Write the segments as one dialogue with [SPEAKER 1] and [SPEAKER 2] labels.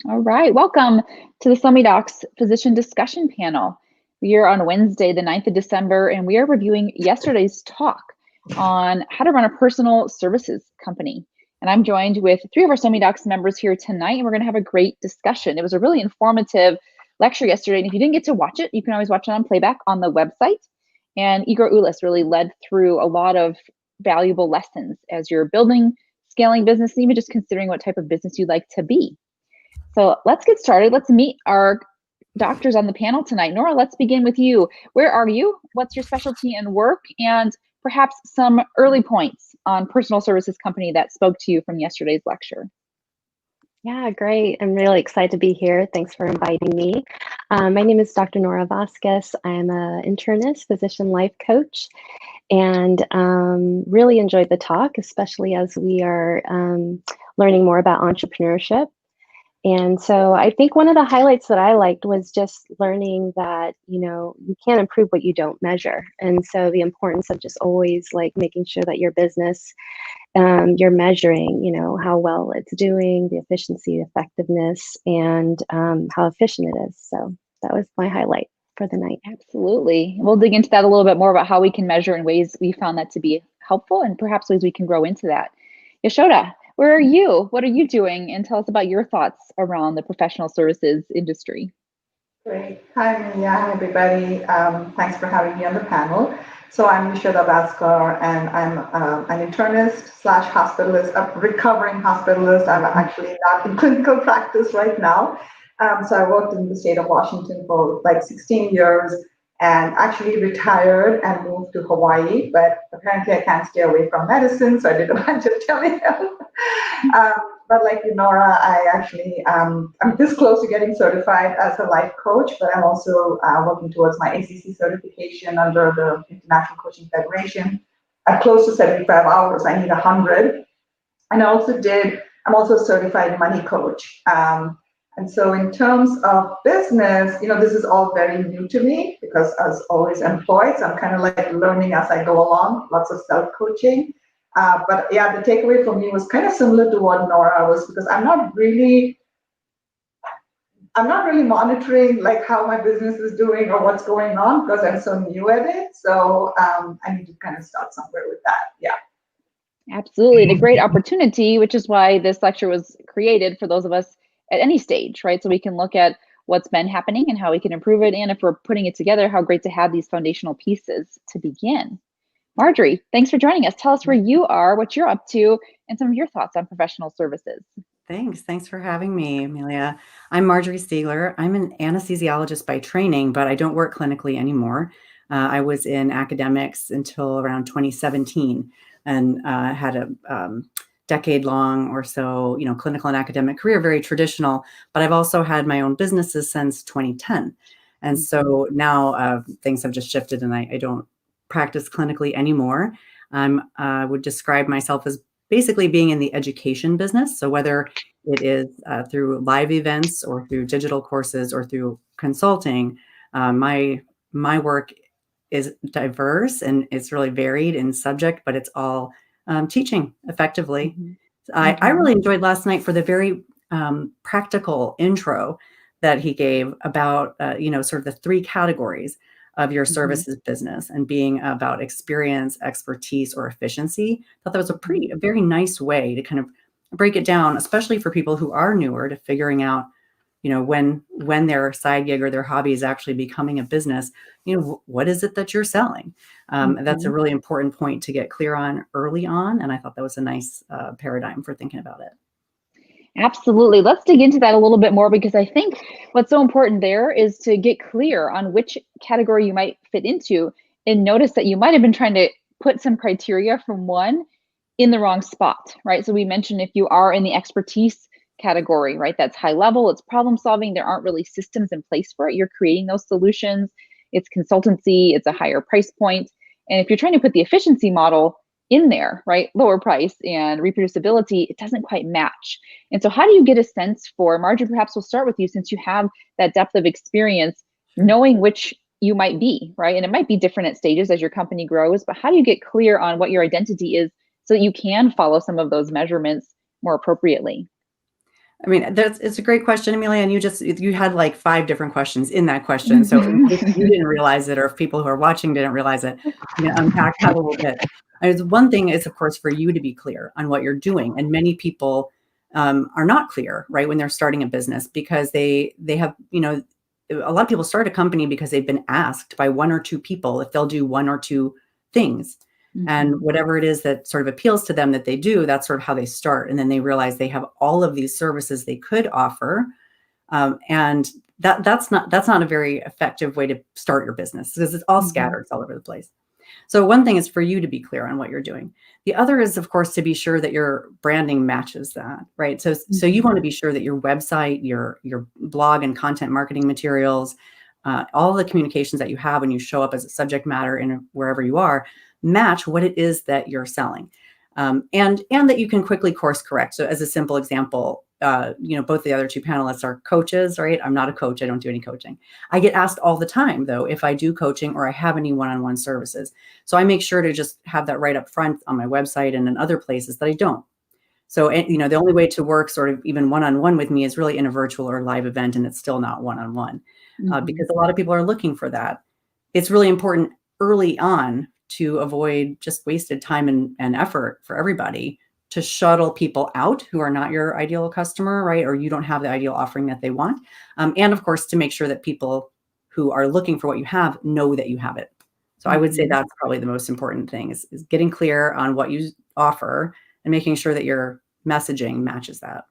[SPEAKER 1] All right, welcome to the SoMeDocs Physician Discussion Panel. We are on Wednesday, the 9th of December, and we are reviewing yesterday's talk on how to run a personal services company. And I'm joined with three of our SoMeDocs members here tonight, and we're going to have a great discussion. It was a really informative lecture yesterday, and if you didn't get to watch it, you can always watch it on playback on the website. And Igor Ulis really led through a lot of valuable lessons as you're building, scaling business, and even just considering what type of business you'd like to be. So let's get started. Let's meet our doctors on the panel tonight. Nora, let's begin with you. Where are you? What's your specialty and work? And perhaps some early points on personal services company that spoke to you from yesterday's lecture.
[SPEAKER 2] Yeah, great. I'm really excited to be here. Thanks for inviting me. My name is Dr. Nora Vasquez. I'm an internist, physician life coach, and really enjoyed the talk, especially as we are learning more about entrepreneurship. And so I think one of the highlights that I liked was just learning that, you can't improve what you don't measure. And so the importance of just always like making sure that your business, you're measuring, how well it's doing, the efficiency, effectiveness, and how efficient it is. So that was my highlight for the night.
[SPEAKER 1] Absolutely. We'll dig into that a little bit more about how we can measure in ways we found that to be helpful and perhaps ways we can grow into that. Yashoda, where are you? What are you doing? And tell us about your thoughts around the professional services industry.
[SPEAKER 3] Great. Hi, Amelia. Hi, everybody. Thanks for having me on the panel. So I'm Yashoda Bhaskar, and I'm an internist slash hospitalist, a recovering hospitalist. I'm actually not in clinical practice right now. So I worked in the state of Washington for like 16 years and actually retired and moved to Hawaii, but apparently I can't stay away from medicine, so I did a bunch of telehealth. But like you, Nora, I actually, I'm this close to getting certified as a life coach, but I'm also working towards my ACC certification under the International Coaching Federation. At close to 75 hours, I need 100. And I'm also a certified money coach. And so in terms of business, this is all very new to me because I was always employed. So I'm kind of like learning as I go along, lots of self-coaching. But yeah, the takeaway for me was kind of similar to what Nora was, because I'm not really monitoring like how my business is doing or what's going on because I'm so new at it. So I need to kind of start somewhere with that. Yeah.
[SPEAKER 1] Absolutely. And a great opportunity, which is why this lecture was created for those of us at any stage, right? So we can look at what's been happening and how we can improve it. And if we're putting it together, how great to have these foundational pieces to begin. Marjorie, thanks for joining us. Tell us where you are, what you're up to, and some of your thoughts on professional services.
[SPEAKER 4] Thanks for having me, Amelia. I'm Marjorie Stiegler. I'm an anesthesiologist by training, but I don't work clinically anymore. I was in academics until around 2017 and had a decade-long or so, clinical and academic career, very traditional. But I've also had my own businesses since 2010. And so now things have just shifted and I don't practice clinically anymore. I would describe myself as basically being in the education business. So whether it is through live events or through digital courses or through consulting, my work is diverse and it's really varied in subject, but it's all teaching effectively. I really enjoyed last night for the very practical intro that he gave about, sort of the three categories of your services business and being about experience, expertise, or efficiency. I thought that was a very nice way to kind of break it down, especially for people who are newer to figuring out, when their side gig or their hobby is actually becoming a business, what is it that you're selling? That's a really important point to get clear on early on. And I thought that was a nice paradigm for thinking about it.
[SPEAKER 1] Absolutely. Let's dig into that a little bit more because I think what's so important there is to get clear on which category you might fit into and notice that you might have been trying to put some criteria from one in the wrong spot, right? So we mentioned if you are in the expertise category, right? That's high level, it's problem solving. There aren't really systems in place for it. You're creating those solutions. It's consultancy, it's a higher price point. And if you're trying to put the efficiency model in there, right? Lower price and reproducibility, it doesn't quite match. And so how do you get a sense for, Marjorie, perhaps we'll start with you since you have that depth of experience, knowing which you might be, right? And it might be different at stages as your company grows, but how do you get clear on what your identity is so that you can follow some of those measurements more appropriately?
[SPEAKER 4] I mean, it's a great question, Amelia, and you had like 5 different questions in that question. So if you didn't realize it, or if people who are watching didn't realize it, I'm going to unpack that a little bit. One thing is, of course, for you to be clear on what you're doing, and many people are not clear, right, when they're starting a business, because they have, a lot of people start a company because they've been asked by 1 or 2 people if they'll do 1 or 2 things. And whatever it is that sort of appeals to them that they do, that's sort of how they start. And then they realize they have all of these services they could offer. And that's not a very effective way to start your business, because it's all scattered, it's all over the place. So one thing is for you to be clear on what you're doing. The other is, of course, to be sure that your branding matches that, right? So you want to be sure that your website, your blog and content marketing materials, all the communications that you have when you show up as a subject matter in wherever you are, match what it is that you're selling, and that you can quickly course correct. So as a simple example, both the other 2 panelists are coaches, right? I'm not a coach. I don't do any coaching. I get asked all the time, though, if I do coaching or I have any one-on-one services. So I make sure to just have that right up front on my website and in other places that I don't. So, the only way to work sort of even one-on-one with me is really in a virtual or live event, and it's still not one-on-one, because a lot of people are looking for that. It's really important early on to avoid just wasted time and effort for everybody to shuttle people out who are not your ideal customer, right? Or you don't have the ideal offering that they want. And of course, to make sure that people who are looking for what you have know that you have it. So I would say that's probably the most important thing is getting clear on what you offer and making sure that your messaging matches that.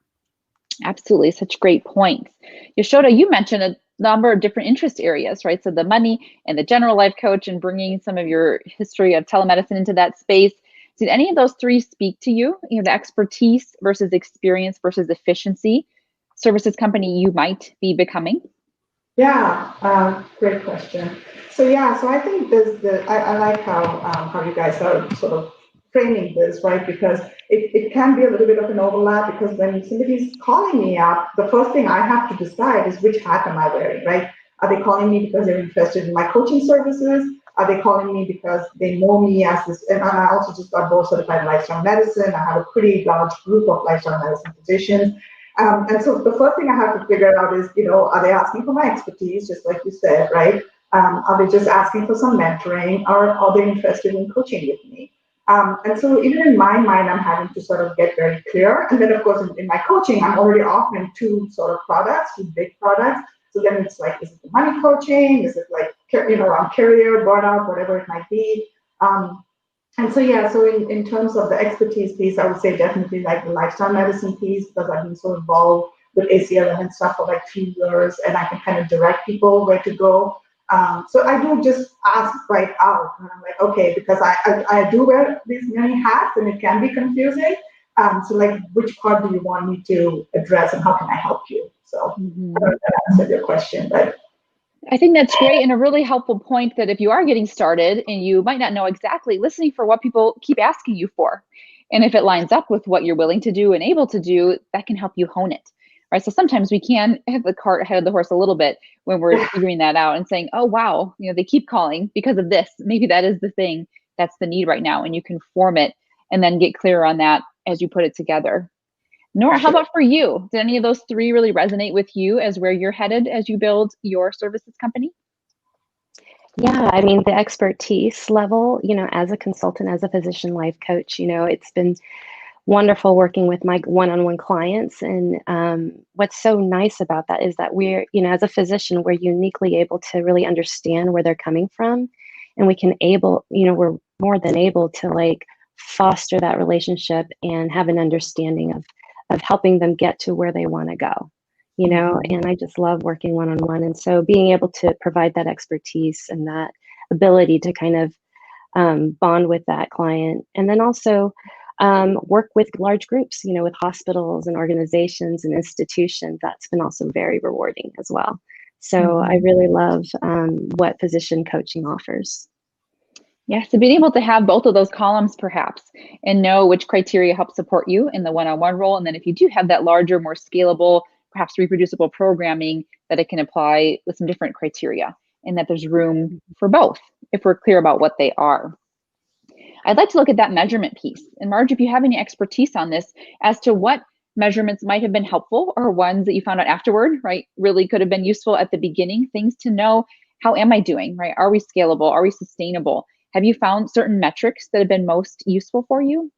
[SPEAKER 1] Absolutely, such great points. Yashoda, you mentioned a number of different interest areas, right? So the money and the general life coach, and bringing some of your history of telemedicine into that space. Did any of those 3 speak to you? The expertise versus experience versus efficiency services company you might be becoming?
[SPEAKER 3] Yeah, great question. So I think I like how you guys are sort of framing this, right? Because it can be a little bit of an overlap, because when somebody's calling me up, the first thing I have to decide is which hat am I wearing, right? Are they calling me because they're interested in my coaching services? Are they calling me because they know me as this? And I also just got board certified in lifestyle medicine. I have a pretty large group of lifestyle medicine physicians. And so the first thing I have to figure out is, are they asking for my expertise, just like you said, right? Are they just asking for some mentoring, or are they interested in coaching with me? And so even in my mind, I'm having to sort of get very clear. And then, of course, in my coaching, I'm already offering 2 sort of products, 2 big products. So then it's like, is it the money coaching? Is it like, around career, burnout, whatever it might be? And so, so in terms of the expertise piece, I would say definitely like the lifestyle medicine piece, because I've been so involved with ACLM and stuff for like 2 years, and I can kind of direct people where to go. So I do just ask right out, and I'm like, okay, because I do wear these many hats, and it can be confusing. So like, which part do you want me to address, and how can I help you? So I don't know if that answered your question, but.
[SPEAKER 1] I think that's great, and a really helpful point that if you are getting started and you might not know exactly, listening for what people keep asking you for. And if it lines up with what you're willing to do and able to do, that can help you hone it. Right. So sometimes we can have the cart ahead of the horse a little bit when we're figuring that out and saying, oh, wow, they keep calling because of this. Maybe that is the thing that's the need right now. And you can form it and then get clear on that as you put it together. Nora, how about for you? Did any of those 3 really resonate with you as where you're headed as you build your services company?
[SPEAKER 2] Yeah, I mean, the expertise level, as a consultant, as a physician life coach, it's been wonderful working with my one-on-one clients. And what's so nice about that is that we're, as a physician, we're uniquely able to really understand where they're coming from. And we're more than able to like foster that relationship and have an understanding of helping them get to where they want to go. And I just love working one-on-one. And so being able to provide that expertise and that ability to kind of bond with that client, and then also work with large groups, with hospitals and organizations and institutions, that's been also very rewarding as well. So I really love what physician coaching offers.
[SPEAKER 1] Yeah, so being able to have both of those columns perhaps and know which criteria help support you in the one-on-one role. And then if you do have that larger, more scalable, perhaps reproducible programming, that it can apply with some different criteria, and that there's room for both if we're clear about what they are. I'd like to look at that measurement piece. And Marge, if you have any expertise on this as to what measurements might have been helpful, or ones that you found out afterward, right, really could have been useful at the beginning, things to know, how am I doing, right? Are we scalable? Are we sustainable? Have you found certain metrics that have been most useful for you?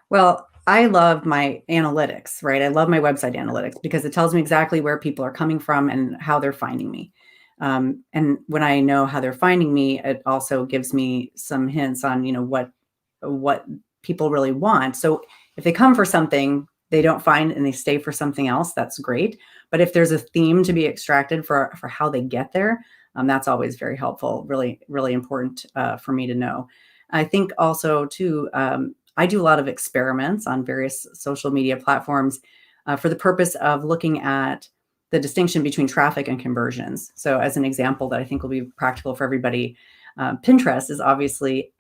[SPEAKER 4] Well, I love my analytics, right? I love my website analytics because it tells me exactly where people are coming from and how they're finding me. And when I know how they're finding me, it also gives me some hints on, what people really want. So if they come for something they don't find and they stay for something else, that's great. But if there's a theme to be extracted for how they get there, that's always very helpful. Really, really important for me to know. I think also too, I do a lot of experiments on various social media platforms for the purpose of looking at the distinction between traffic and conversions. So as an example that I think will be practical for everybody, Pinterest is obviously,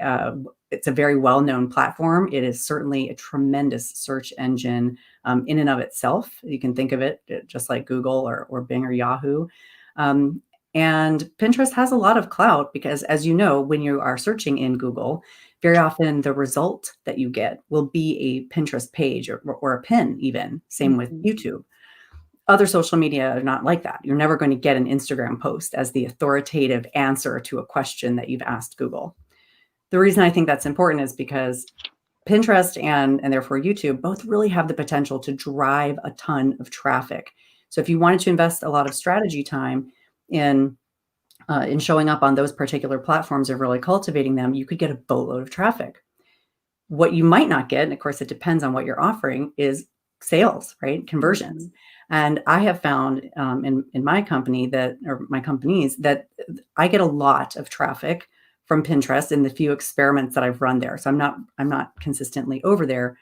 [SPEAKER 4] it's a very well-known platform. It is certainly a tremendous search engine in and of itself. You can think of it just like Google or Bing or Yahoo. And Pinterest has a lot of clout because, as you know, when you are searching in Google, very often the result that you get will be a Pinterest page or a pin even. Same with YouTube. Other social media are not like that. You're never going to get an Instagram post as the authoritative answer to a question that you've asked Google. The reason I think that's important is because Pinterest and therefore YouTube both really have the potential to drive a ton of traffic. So if you wanted to invest a lot of strategy time in showing up on those particular platforms or really cultivating them, you could get a boatload of traffic. What you might not get, and of course it depends on what you're offering, is sales, right? Conversions. And I have found in my company or my companies that I get a lot of traffic from Pinterest in the few experiments that I've run there. So I'm not consistently over there.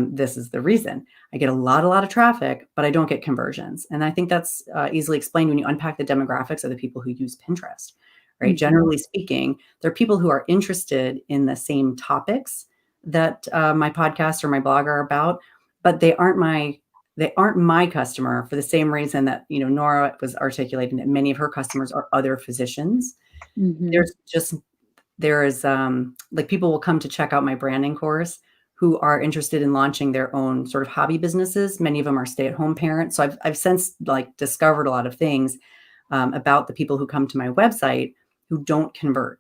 [SPEAKER 4] This is the reason. I get a lot of traffic, but I don't get conversions. And I think that's easily explained when you unpack the demographics of the people who use Pinterest, right? Generally speaking, there are people who are interested in the same topics that my podcast or my blog are about, but they aren't my customer for the same reason that, Nora was articulating that many of her customers are other physicians. There is like people will come to check out my branding course who are interested in launching their own sort of hobby businesses. Many of them are stay-at-home parents. So I've since discovered a lot of things about the people who come to my website who don't convert.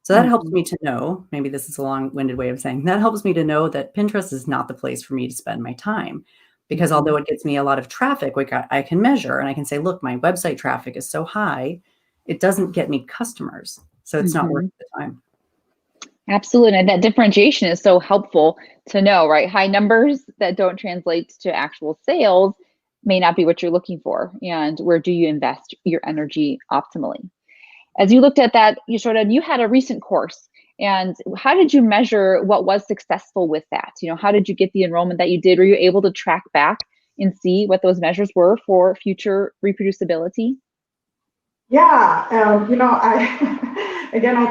[SPEAKER 4] So that helps me to know, maybe this is a long-winded way of saying, that helps me to know that Pinterest is not the place for me to spend my time. Because although it gets me a lot of traffic, which I can measure and I can say, look, my website traffic is so high, it doesn't get me customers. So it's not worth the time.
[SPEAKER 1] Absolutely. And that differentiation is so helpful to know, right? High numbers that don't translate to actual sales may not be what you're looking for. And where do you invest your energy optimally? As you looked at that, Yashoda, you had a recent course. And how did you measure what was successful with that? How did you get the enrollment that you did? Were you able to track back and see what those measures were for future reproducibility?
[SPEAKER 3] Yeah, I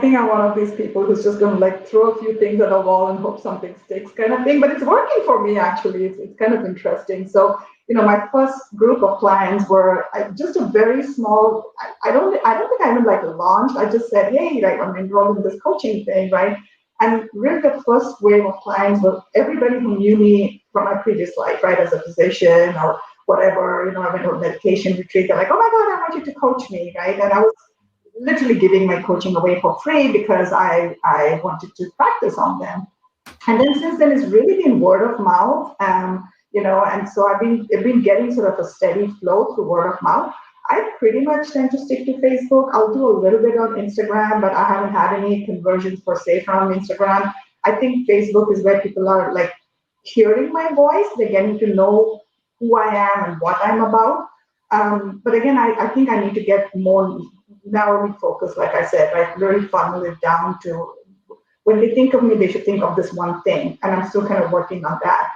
[SPEAKER 3] think I'm one of these people who's just going to throw a few things at a wall and hope something sticks kind of thing, but it's working for me actually. It's kind of interesting. So, my first group of clients were just a very small, I don't think I even launched. I just said, hey, I'm enrolled in this coaching thing, right? And really the first wave of clients was everybody who knew me from my previous life, right? As a physician or whatever, I went to a meditation retreat. They're like, oh my God, I want you to coach me, right? And I was literally giving my coaching away for free because I wanted to practice on them. And then since then, it's really been word of mouth, and so I've been getting sort of a steady flow through word of mouth. I pretty much tend to stick to Facebook. I'll do a little bit on Instagram, but I haven't had any conversions per se from Instagram. I think Facebook is where people are hearing my voice. They're getting to know who I am and what I'm about. But again, I think I need to get more narrowly focused, like I said, really funnel it down to when they think of me, they should think of this one thing. And I'm still kind of working on that.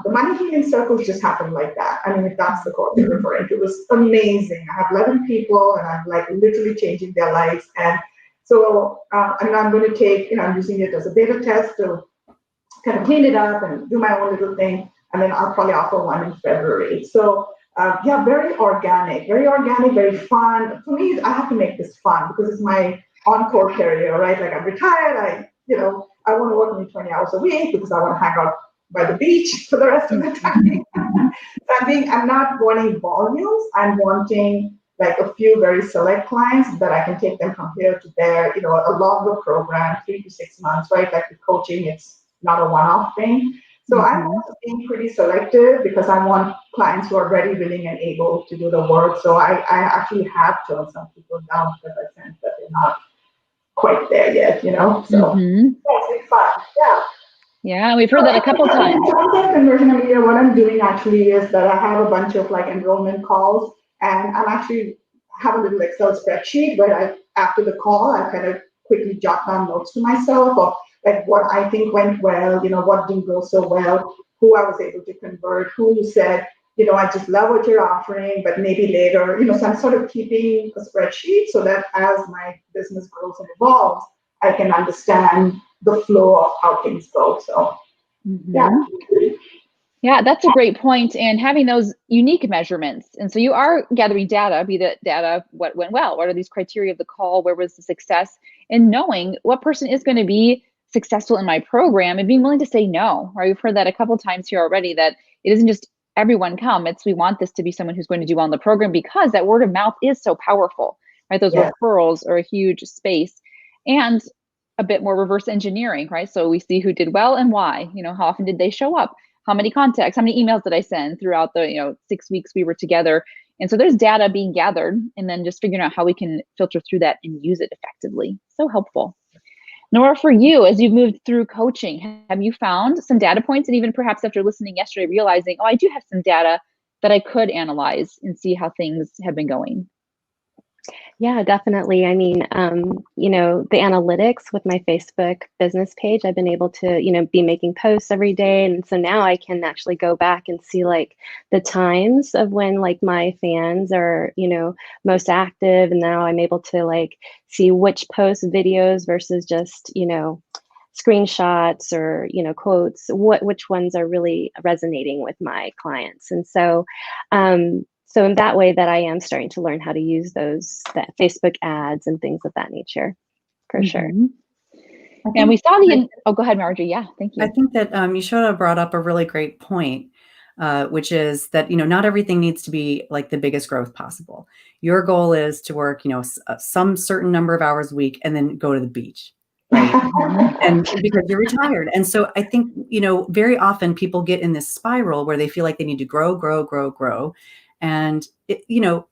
[SPEAKER 3] The money healing circles just happened like that. I mean, if that's the course you're referring to, it was amazing. I have 11 people and I'm literally changing their lives. And so I'm going to take, I'm using it as a beta test to kind of clean it up and do my own little thing. And then I'll probably offer one in February. So very organic, very fun. For me, I have to make this fun because it's my encore career, right? I'm retired. I want to work only 20 hours a week because I want to hang out by the beach for the rest of the time. So I'm not wanting volumes. I'm wanting like a few very select clients that I can take them from here to there, a longer program, 3 to 6 months, right? Like with coaching, it's not a one-off thing. So I'm also being pretty selective because I want clients who are ready, willing, and able to do the work. So I actually have turned some people down because I sense that they're not quite there yet, So yeah, it's been fun. Yeah.
[SPEAKER 1] Yeah, we've heard that a couple times.
[SPEAKER 3] In terms of conversion, Amelia, what I'm doing actually is that I have a bunch of like enrollment calls, and I'm actually have a little Excel spreadsheet where after the call, I kind of quickly jot down notes to myself of like what I think went well, what didn't go so well, who I was able to convert, who said, I just love what you're offering, but maybe later, so I'm sort of keeping a spreadsheet so that as my business grows and evolves, I can understand the flow of how things go. So, yeah.
[SPEAKER 1] Yeah, that's a great point. And having those unique measurements. And so you are gathering data, be that data, what went well, what are these criteria of the call, where was the success, and knowing what person is going to be successful in my program and being willing to say no. Right? We've heard that a couple times here already, that it isn't just everyone come. It's we want this to be someone who's going to do well in the program, because that word of mouth is so powerful, right? Those referrals are a huge space. And a bit more reverse engineering, right? So we see who did well and why, how often did they show up? How many contacts, how many emails did I send throughout the 6 weeks we were together? And so there's data being gathered, and then just figuring out how we can filter through that and use it effectively. So helpful. Nora, for you, as you've moved through coaching, have you found some data points, and even perhaps after listening yesterday, realizing, I do have some data that I could analyze and see how things have been going?
[SPEAKER 2] Yeah, definitely. I mean, the analytics with my Facebook business page, I've been able to, be making posts every day. And so now I can actually go back and see like the times of when like my fans are, most active. And now I'm able to like see which posts, videos versus just, screenshots or, quotes, which ones are really resonating with my clients. And so, so in that way that I am starting to learn how to use that Facebook ads and things of that nature, for sure.
[SPEAKER 1] And we saw go ahead, Marjorie. Yeah, thank you.
[SPEAKER 4] I think that Yashoda brought up a really great point, which is that, not everything needs to be like the biggest growth possible. Your goal is to work, some certain number of hours a week and then go to the beach. Right. And because you're retired. And so I think, very often people get in this spiral where they feel like they need to grow. And,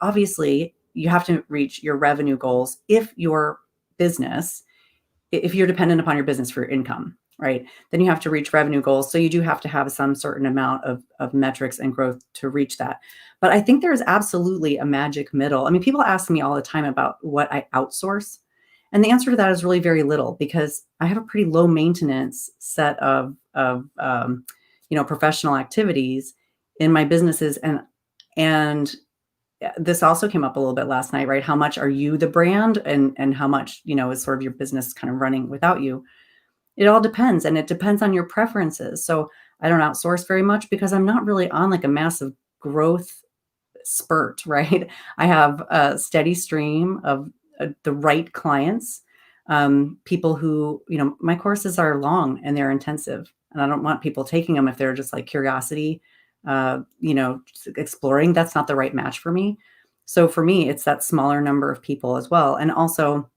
[SPEAKER 4] obviously you have to reach your revenue goals if you're dependent upon your business for your income, right? Then you have to reach revenue goals. So you do have to have some certain amount of metrics and growth to reach that. But I think there's absolutely a magic middle. I mean, people ask me all the time about what I outsource. And the answer to that is really very little, because I have a pretty low maintenance set of professional activities in my businesses. And this also came up a little bit last night, right? How much are you the brand, and how much, is sort of your business kind of running without you? It all depends. And it depends on your preferences. So I don't outsource very much because I'm not really on like a massive growth spurt, right? I have a steady stream of the right clients, people who, my courses are long and they're intensive, and I don't want people taking them if they're just like curiosity, exploring. That's not the right match for me. So for me, it's that smaller number of people as well. And also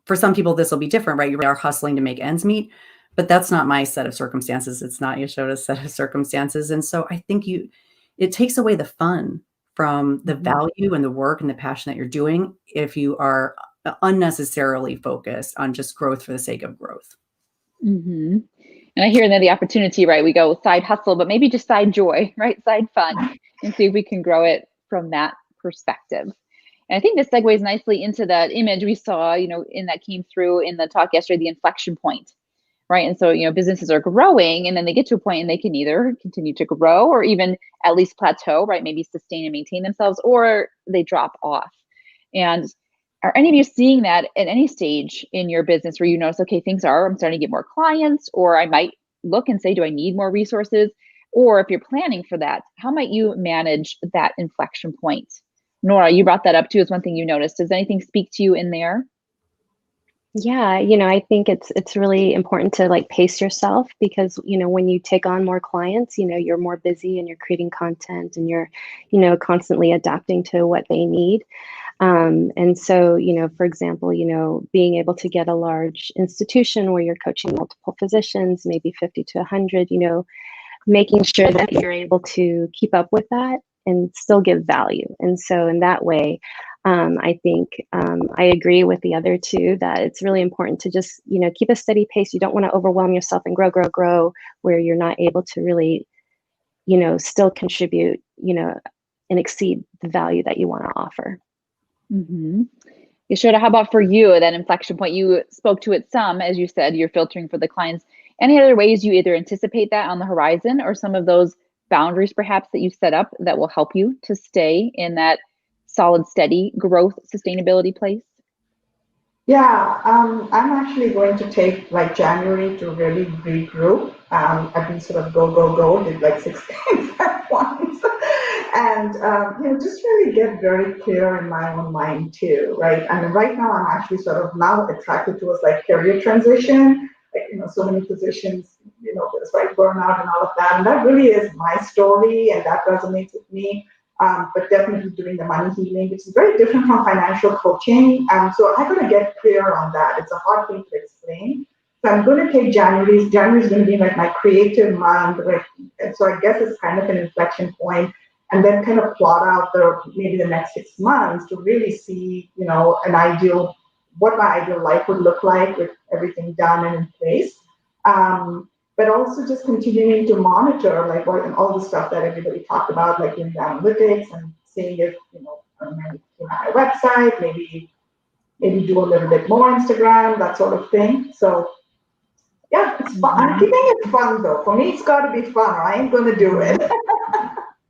[SPEAKER 4] for some people, this will be different, right? You are hustling to make ends meet, but that's not my set of circumstances. It's not Yashoda's set of circumstances. And so I think it takes away the fun from the value and the work and the passion that you're doing if you are unnecessarily focused on just growth for the sake of growth.
[SPEAKER 1] And I hear then the opportunity, right? We go side hustle, but maybe just side joy, right? Side fun, and see if we can grow it from that perspective. And I think this segues nicely into that image we saw, in that came through in the talk yesterday, the inflection point, right? And so, businesses are growing, and then they get to a point and they can either continue to grow or even at least plateau, right? Maybe sustain and maintain themselves, or they drop off. And are any of you seeing that at any stage in your business where you notice, okay, I'm starting to get more clients, or I might look and say, do I need more resources? Or if you're planning for that, how might you manage that inflection point? Nora, you brought that up too as one thing you noticed. Does anything speak to you in there?
[SPEAKER 2] Yeah, I think it's really important to like pace yourself because, when you take on more clients, you're more busy and you're creating content and you're, constantly adapting to what they need. And so, for example, being able to get a large institution where you're coaching multiple physicians, maybe 50 to 100, making sure that you're able to keep up with that and still give value. And so in that way, I think I agree with the other two that it's really important to just, keep a steady pace. You don't want to overwhelm yourself and grow where you're not able to really, still contribute, and exceed the value that you want to offer.
[SPEAKER 1] Mm-hmm. Yashoda, how about for you, that inflection point? You spoke to it some, as you said, you're filtering for the clients. Any other ways you either anticipate that on the horizon or some of those boundaries perhaps that you set up that will help you to stay in that solid, steady growth, sustainability place?
[SPEAKER 3] Yeah, I'm actually going to take like January to really regroup. I've been sort of go, did like 6 things at once. And, just really get very clear in my own mind too, right? I mean, right now I'm actually sort of now attracted towards like career transition, like, so many positions, there's like burnout and all of that. And that really is my story and that resonates with me. But definitely doing the money healing, which is very different from financial coaching. So I'm going to get clear on that. It's a hard thing to explain. So I'm going to take January. January is going to be like my creative month. And so I guess it's kind of an inflection point, and then kind of plot out maybe the next 6 months to really see, what my ideal life would look like with everything done and in place. But also just continuing to monitor like what and all the stuff that everybody talked about, like in the analytics and seeing if, my website, maybe do a little bit more Instagram, that sort of thing. So yeah, it's fun. I'm keeping it fun though. For me, it's got to be fun. I ain't going to do it.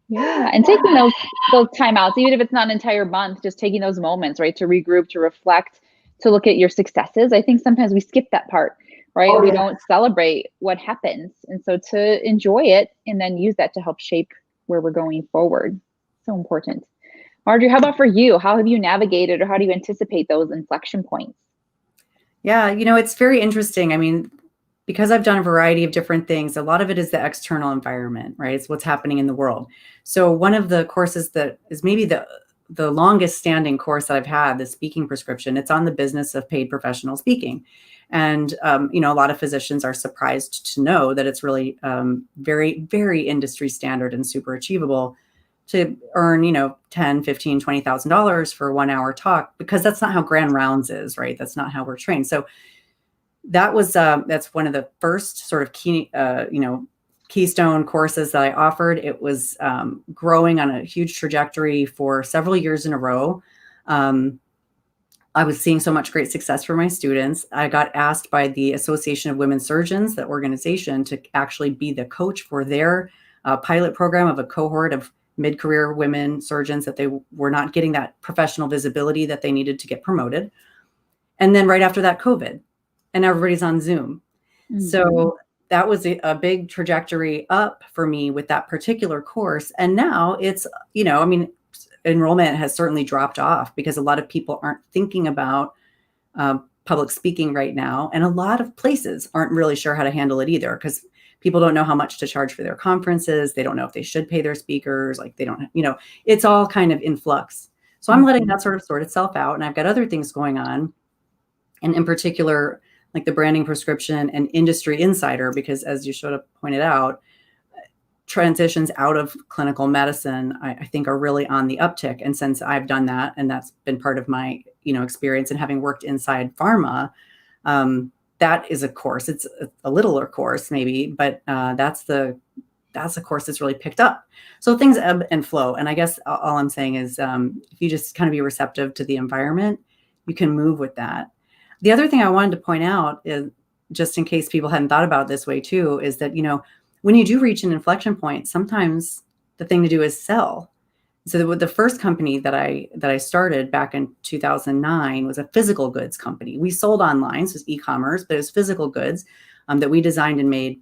[SPEAKER 1] Yeah, and taking those timeouts, even if it's not an entire month, just taking those moments, right, to regroup, to reflect, to look at your successes. I think sometimes we skip that part, right?
[SPEAKER 3] Oh,
[SPEAKER 1] we
[SPEAKER 3] yeah.
[SPEAKER 1] don't celebrate what happens. And so to enjoy it and then use that to help shape where we're going forward. So important. Marjorie, how about for you? How have you navigated or how do you anticipate those inflection points?
[SPEAKER 4] Yeah, it's very interesting. I mean, because I've done a variety of different things, a lot of it is the external environment, right? It's what's happening in the world. So one of the courses that is maybe the longest standing course that I've had, the speaking prescription, it's on the business of paid professional speaking. And, a lot of physicians are surprised to know that it's really very, very industry standard and super achievable to earn, $10, $15, $20,000 for a 1 hour talk, because that's not how Grand Rounds is, right? That's not how we're trained. So that's one of the first sort of keystone courses that I offered. It was growing on a huge trajectory for several years in a row. I was seeing so much great success for my students. I got asked by the Association of Women Surgeons, the organization, to actually be the coach for their pilot program of a cohort of mid-career women surgeons that they were not getting that professional visibility that they needed to get promoted. And then right after that, COVID, and everybody's on Zoom. Mm-hmm. So that was a big trajectory up for me with that particular course. And now it's, enrollment has certainly dropped off because a lot of people aren't thinking about public speaking right now. And a lot of places aren't really sure how to handle it either, because people don't know how much to charge for their conferences. They don't know if they should pay their speakers. Like they don't, it's all kind of in flux. So I'm letting that sort of sort itself out. And I've got other things going on. And in particular, like the branding prescription and industry insider, because as Yashoda pointed out, transitions out of clinical medicine, I think are really on the uptick. And since I've done that, and that's been part of my, experience and having worked inside pharma, that is a course. It's a littler course maybe, but that's a course that's really picked up. So things ebb and flow. And I guess all I'm saying is if you just kind of be receptive to the environment, you can move with that. The other thing I wanted to point out is, just in case people hadn't thought about it this way too, is that, when you do reach an inflection point, sometimes the thing to do is sell. So the first company that I started back in 2009 was a physical goods company. We sold online, so it was e-commerce, but it was physical goods that we designed and made.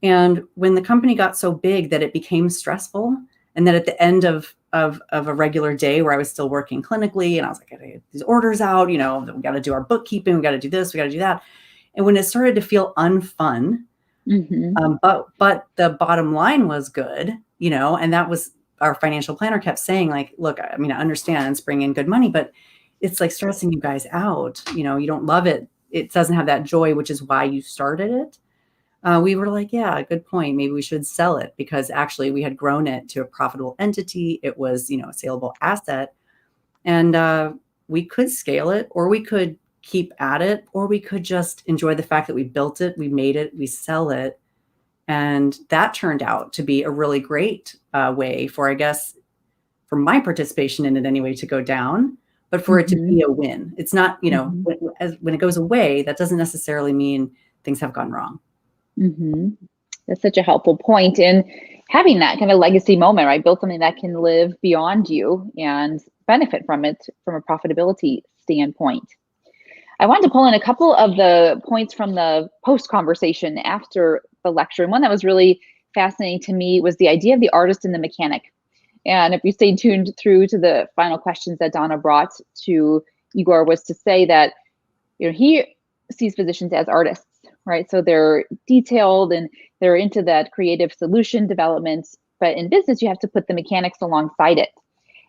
[SPEAKER 4] And when the company got so big that it became stressful, and that at the end of of a regular day where I was still working clinically, and I was like, I gotta get these orders out, we got to do our bookkeeping, we got to do this, we got to do that. And when it started to feel unfun, but the bottom line was good, and that was our financial planner kept saying, like, look, I mean, I understand it's bringing in good money, but it's like stressing you guys out. You don't love it. It doesn't have that joy, which is why you started it. We were like, yeah, good point. Maybe we should sell it, because actually we had grown it to a profitable entity. It was, a saleable asset, and we could scale it, or we could keep at it, or we could just enjoy the fact that we built it, we made it, we sell it. And that turned out to be a really great way for, I guess, for my participation in it anyway, to go down, but for it to be a win. It's not, when it goes away, that doesn't necessarily mean things have gone wrong.
[SPEAKER 1] That's such a helpful point. And having that kind of legacy moment, right? Build something that can live beyond you and benefit from it from a profitability standpoint. I wanted to pull in a couple of the points from the post conversation after the lecture. And one that was really fascinating to me was the idea of the artist and the mechanic. And if you stay tuned through to the final questions that Donna brought to Igor, was to say that, he sees physicians as artists, right? So they're detailed and they're into that creative solution development, but in business, you have to put the mechanics alongside it.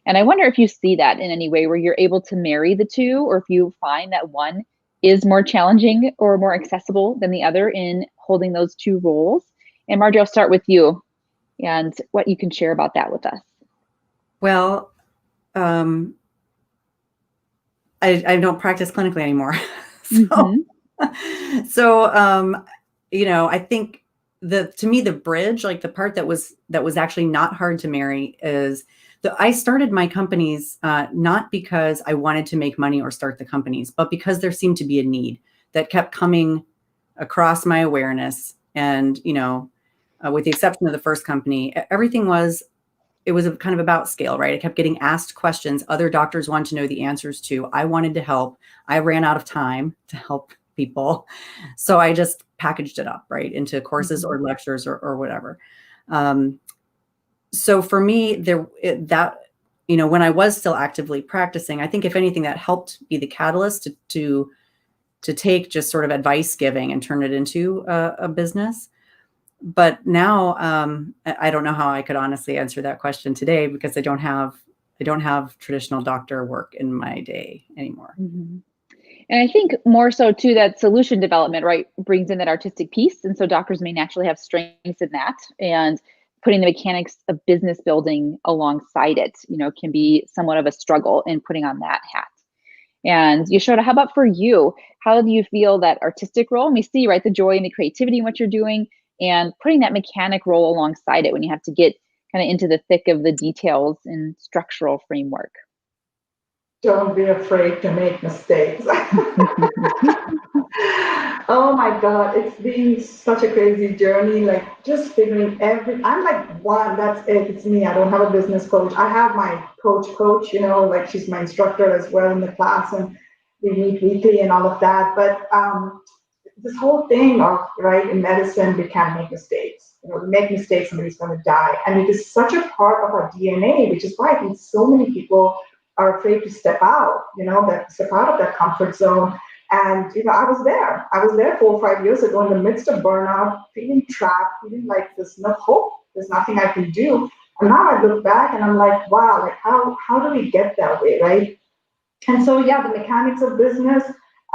[SPEAKER 1] And I wonder if you see that in any way where you're able to marry the two, or if you find that one is more challenging or more accessible than the other in holding those two roles. And Marjorie, I'll start with you and what you can share about that with us.
[SPEAKER 4] Well, I don't practice clinically anymore. So, I think to me, the bridge, like the part that was actually not hard to marry, is I started my companies not because I wanted to make money or start the companies, but because there seemed to be a need that kept coming across my awareness. And, with the exception of the first company, it was kind of about scale, right? I kept getting asked questions other doctors wanted to know the answers to. I wanted to help. I ran out of time to help people. So I just packaged it up, right, into courses or lectures or whatever. So for me, when I was still actively practicing, I think if anything, that helped be the catalyst to take just sort of advice giving and turn it into a business. But now I don't know how I could honestly answer that question today, because I don't have traditional doctor work in my day anymore.
[SPEAKER 1] And I think more so too, that solution development, right, brings in that artistic piece. And so doctors may naturally have strengths in that, and putting the mechanics of business building alongside it, can be somewhat of a struggle in putting on that hat. And Yashoda, how about for you? How do you feel that artistic role? And we see, right, the joy and the creativity in what you're doing, and putting that mechanic role alongside it when you have to get kind of into the thick of the details and structural framework.
[SPEAKER 3] Don't be afraid to make mistakes. Oh my God, it's been such a crazy journey. Like just figuring I'm like that's it. It's me. I don't have a business coach. I have my coach, like she's my instructor as well in the class, and we meet weekly and all of that. But this whole thing of, right, in medicine, we can't make mistakes. We make mistakes, somebody's going to die. And it is such a part of our DNA, which is why I think so many people are afraid to step out, step out of that comfort zone. And, I was there 4 or 5 years ago in the midst of burnout, feeling trapped, feeling like there's no hope, there's nothing I can do. And now I look back and I'm like, wow, like how do we get that way, right? And so, yeah, the mechanics of business,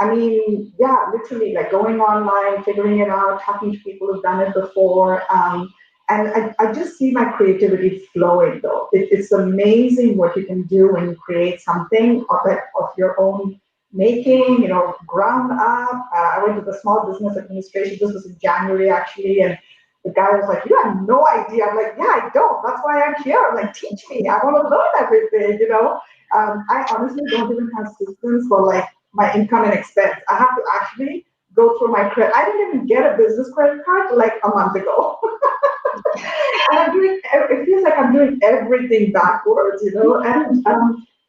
[SPEAKER 3] I mean, yeah, literally like going online, figuring it out, talking to people who've done it before. And I just see my creativity flowing, though. It's amazing what you can do when you create something of your own making, ground up. I went to the Small Business Administration. This was in January, actually, and the guy was like, "You have no idea." I'm like, "Yeah, I don't. That's why I'm here. I'm like, teach me. I want to learn everything, I honestly don't even have systems for like my income and expense. I have to actually go through my credit. I didn't even get a business credit card like a month ago. And it feels like I'm doing everything backwards, and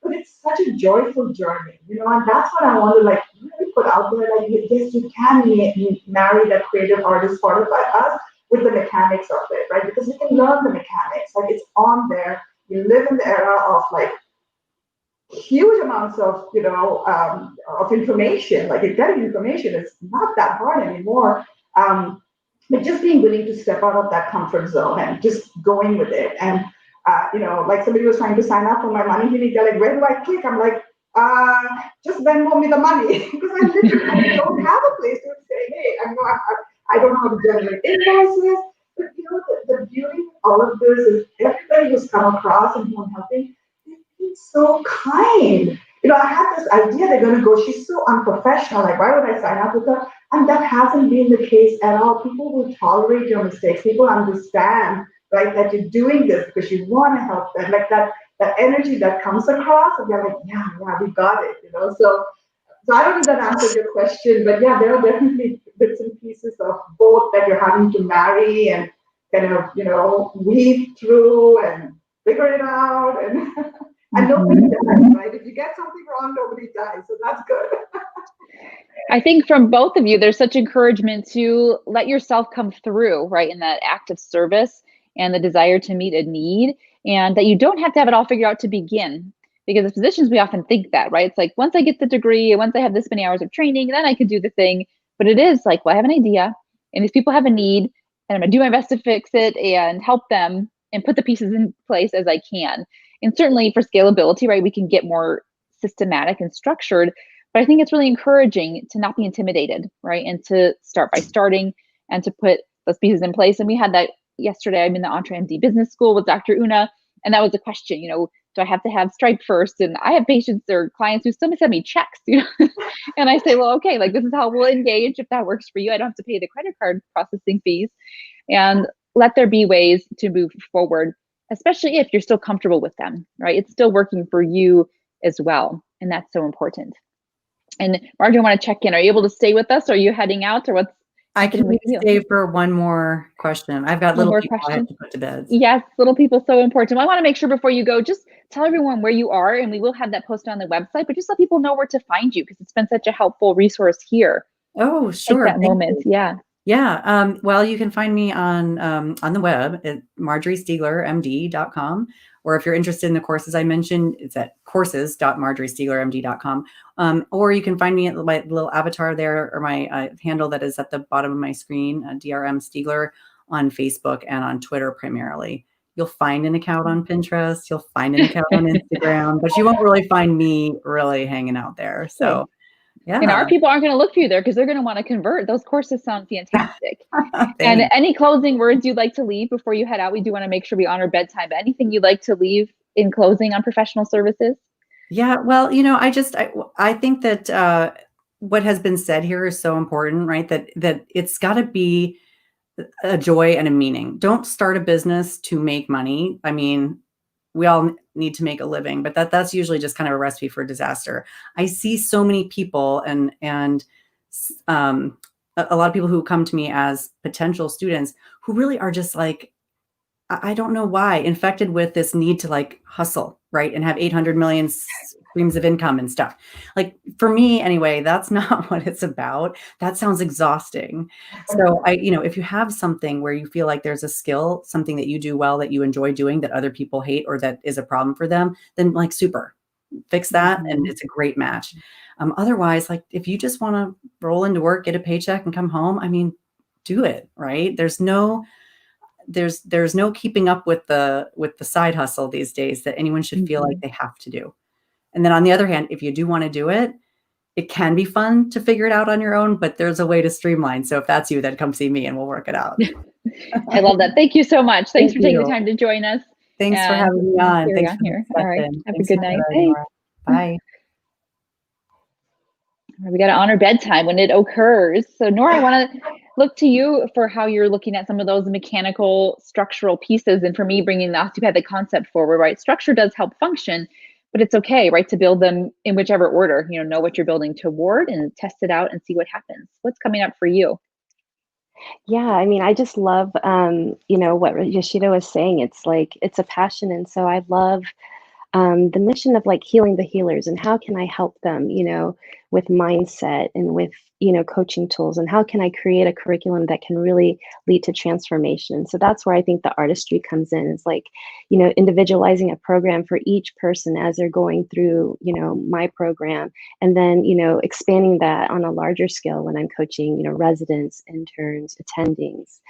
[SPEAKER 3] but it's such a joyful journey, and that's what I want to like really put out there. Like, yes, you can marry that creative artist part of us with the mechanics of it, right? Because we can learn the mechanics, like it's on there. we live in the era of like huge amounts of, of information. Like getting information is not that hard anymore. But just being willing to step out of that comfort zone and just going with it. And, like somebody was trying to sign up for my money healing, they're like, where do I click? I'm like, just Venmo me the money. Because I literally don't have a place to say, hey, I don't know how to generate invoices. But, the beauty of all of this is everybody who's come across and who I'm helping, it's so kind. I had this idea they're going to go, she's so unprofessional. Like, why would I sign up with her? And that hasn't been the case at all. People will tolerate your mistakes. People understand, right, that you're doing this because you want to help them. Like that energy that comes across, and they're like, yeah, we got it. So I don't know if that answers your question, but yeah, there are definitely bits and pieces of both that you're having to marry and kind of, weave through and figure it out. And nobody dies, right? If you get something wrong, nobody dies. So that's good.
[SPEAKER 1] I think from both of you, there's such encouragement to let yourself come through, right, in that act of service and the desire to meet a need, and that you don't have to have it all figured out to begin. Because as physicians, we often think that, right? It's like, once I get the degree, once I have this many hours of training, then I can do the thing. But it is like, well, I have an idea, and these people have a need, and I'm gonna do my best to fix it and help them and put the pieces in place as I can. And certainly for scalability, right, we can get more systematic and structured. But I think it's really encouraging to not be intimidated, right? And to start by starting and to put those pieces in place. And we had that yesterday. I'm in the EntreMD Business School with Dr. Una, and that was the question, do I have to have Stripe first? And I have patients or clients who still send me checks, and I say, well, okay, like this is how we'll engage. If that works for you, I don't have to pay the credit card processing fees. And let there be ways to move forward, especially if you're still comfortable with them, right? It's still working for you as well. And that's so important. And Marjorie, I want to check in. Are you able to stay with us? Or are you heading out, or what's
[SPEAKER 4] I can stay for one more question. I've got little people I have to put to bed.
[SPEAKER 1] Yes, little people, so important. Well, I want to make sure before you go, just tell everyone where you are, and we will have that posted on the website, but just let people know where to find you, because it's been such a helpful resource here.
[SPEAKER 4] Oh, sure.
[SPEAKER 1] Take that moment. Yeah.
[SPEAKER 4] Yeah. Well, you can find me on the web at marjoriestieglermd.com. Or if you're interested in the courses I mentioned, it's at courses.marjoriestieglermd.com. Or you can find me at my little avatar there, or my handle that is at the bottom of my screen, DRM Stiegler, on Facebook and on Twitter primarily. You'll find an account on Pinterest. You'll find an account on Instagram, but you won't really find me really hanging out there. So yeah.
[SPEAKER 1] And our people aren't going to look for you there because they're going to want to convert. Those courses sound fantastic. And any closing words you'd like to leave before you head out? We do want to make sure we honor bedtime. But anything you'd like to leave in closing on professional services?
[SPEAKER 4] Yeah, well, I think that what has been said here is so important, right? That it's got to be a joy and a meaning. Don't start a business to make money. I mean, we all need to make a living, but that's usually just kind of a recipe for disaster. I see so many people and a lot of people who come to me as potential students who really are just like, I don't know why, infected with this need to like hustle, right? And have 800 million streams of income and stuff. Like for me anyway, that's not what it's about. That sounds exhausting. So if you have something where you feel like there's a skill, something that you do well, that you enjoy doing, that other people hate, or that is a problem for them, then like super, fix that. And it's a great match. Otherwise, like if you just want to roll into work, get a paycheck and come home, I mean, do it, right? There's no keeping up with the side hustle these days that anyone should feel like they have to do. And then on the other hand, if you do want to do it, it can be fun to figure it out on your own, but there's a way to streamline. So if that's you, then come see me and we'll work it out.
[SPEAKER 1] I love that. Thank you so much. Thanks for taking the time to join us.
[SPEAKER 4] Thanks for having me on. Thanks for
[SPEAKER 1] here. All right. Have a good night.
[SPEAKER 4] Bye.
[SPEAKER 1] We got to honor bedtime when it occurs. So Nora, I want to look to you for how you're looking at some of those mechanical structural pieces. And for me, bringing the osteopathic concept forward, right? Structure does help function, but it's okay, right? To build them in whichever order, know what you're building toward and test it out and see what happens. What's coming up for you?
[SPEAKER 2] Yeah, I mean, I just love, what Yashoda was saying. It's like, it's a passion. And so I love the mission of like healing the healers, and how can I help them, with mindset and with, coaching tools, and how can I create a curriculum that can really lead to transformation. So that's where I think the artistry comes in. It's like, individualizing a program for each person as they're going through, my program, and then, expanding that on a larger scale when I'm coaching, residents, interns, attendings,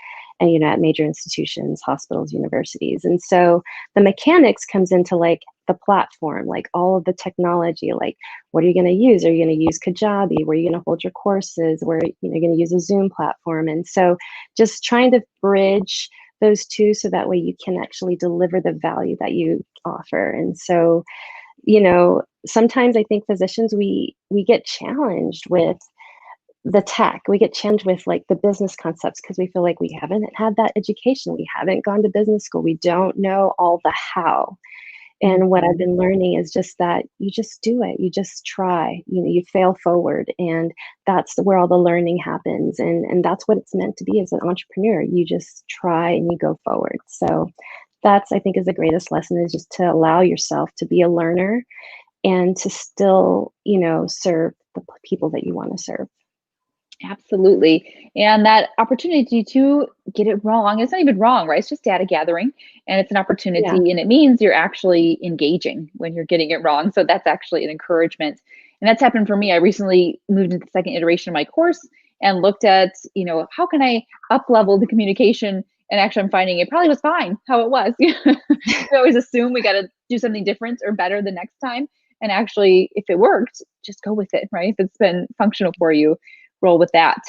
[SPEAKER 2] and, at major institutions, hospitals, universities. And so the mechanics comes into like the platform, like all of the technology, like what are you going to use? Are you going to use Kajabi? Where are you going to hold your courses? Where you're going to use a Zoom platform? And so just trying to bridge those two so that way you can actually deliver the value that you offer. And so, sometimes I think physicians, we get challenged with the tech. We get challenged with like the business concepts because we feel like we haven't had that education. We haven't gone to business school. We don't know all the how. And what I've been learning is just that you just do it. You just try, you fail forward. And that's where all the learning happens. And that's what it's meant to be as an entrepreneur. You just try and you go forward. So that's, I think, is the greatest lesson, is just to allow yourself to be a learner and to still, serve the people that you want to serve.
[SPEAKER 1] Absolutely. And that opportunity to get it wrong, it's not even wrong, right? It's just data gathering, and it's an opportunity, and it means you're actually engaging when you're getting it wrong. So that's actually an encouragement. And that's happened for me. I recently moved into the second iteration of my course and looked at, how can I up level the communication? And actually I'm finding it probably was fine how it was. We always assume we got to do something different or better the next time. And actually, if it worked, just go with it, right? If it's been functional for you, roll with that.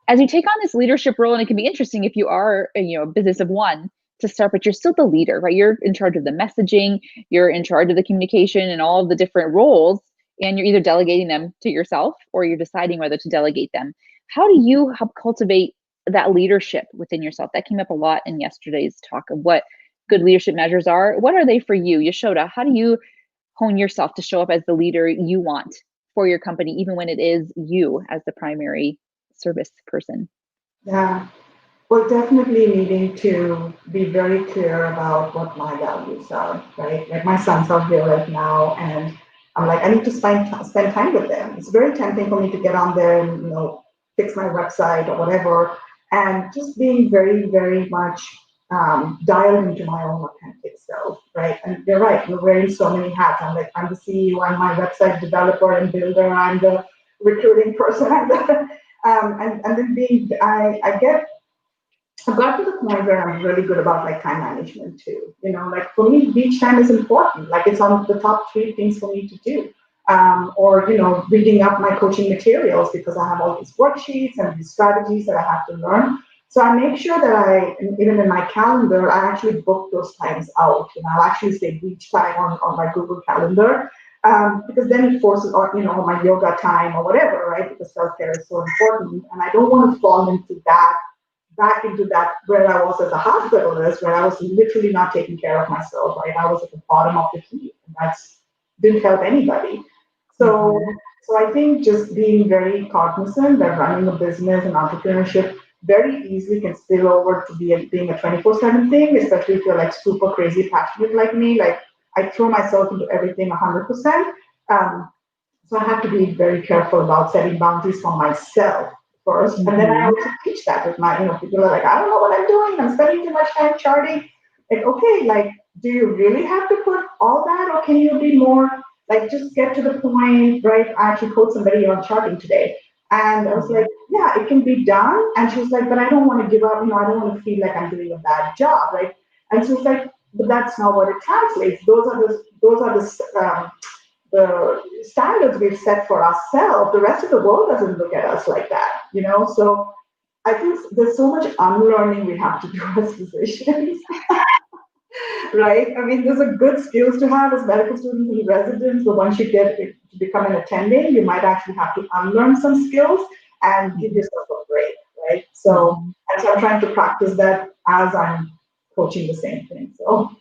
[SPEAKER 1] As you take on this leadership role, and it can be interesting if you are a business of one to start, but you're still the leader, right? You're in charge of the messaging, you're in charge of the communication and all of the different roles, and you're either delegating them to yourself or you're deciding whether to delegate them. How do you help cultivate that leadership within yourself? That came up a lot in yesterday's talk of what good leadership measures are. What are they for you? Yashoda, how do you hone yourself to show up as the leader you want for your company, even when it is you as the primary service person?
[SPEAKER 3] Yeah, well, definitely needing to be very clear about what my values are, right? Like my sons are here right now, and I'm like, I need to spend time with them. It's very tempting for me to get on there and fix my website or whatever, and just being very, very much dialed into my own authentic self, right? And you're right, you're wearing so many hats. I'm like, I'm the CEO, I'm my website developer and builder, I'm the recruiting person, I'm the, and then I've got to the point where I'm really good about like time management too. Like for me, beach time is important. Like it's on the top 3 things for me to do. Or reading up my coaching materials because I have all these worksheets and these strategies that I have to learn. So I make sure that even in my calendar, I actually book those times out. I'll actually say beach time on my Google Calendar. Because then it forces on, my yoga time or whatever, right? Because self-care is so important. And I don't want to fall back into that where I was as a hospitalist, where I was literally not taking care of myself, right? I was at the bottom of the heap, and that's didn't help anybody. So I think just being very cognizant that running a business and entrepreneurship very easily can spill over to being a 24/7 thing, especially if you're like super crazy passionate like me. Like I throw myself into everything 100%. So I have to be very careful about setting boundaries for myself first. And then I also teach that with my, people are like, I don't know what I'm doing. I'm spending too much time charting. Like, okay, like, do you really have to put all that? Or can you be more, like, just get to the point, right? I actually quote somebody on charting today. And I was like, yeah, it can be done. And she was like, but I don't want to give up. I don't want to feel like I'm doing a bad job, right? And she was like, but that's not what it translates. Those are the standards we've set for ourselves. The rest of the world doesn't look at us like that, So I think there's so much unlearning we have to do as physicians, right? I mean, there's a good skills to have as medical students and residents, but once you get to become an attending, you might actually have to unlearn some skills and give yourself a break, right? So, and so I'm trying to practice that as I'm coaching the same thing. So.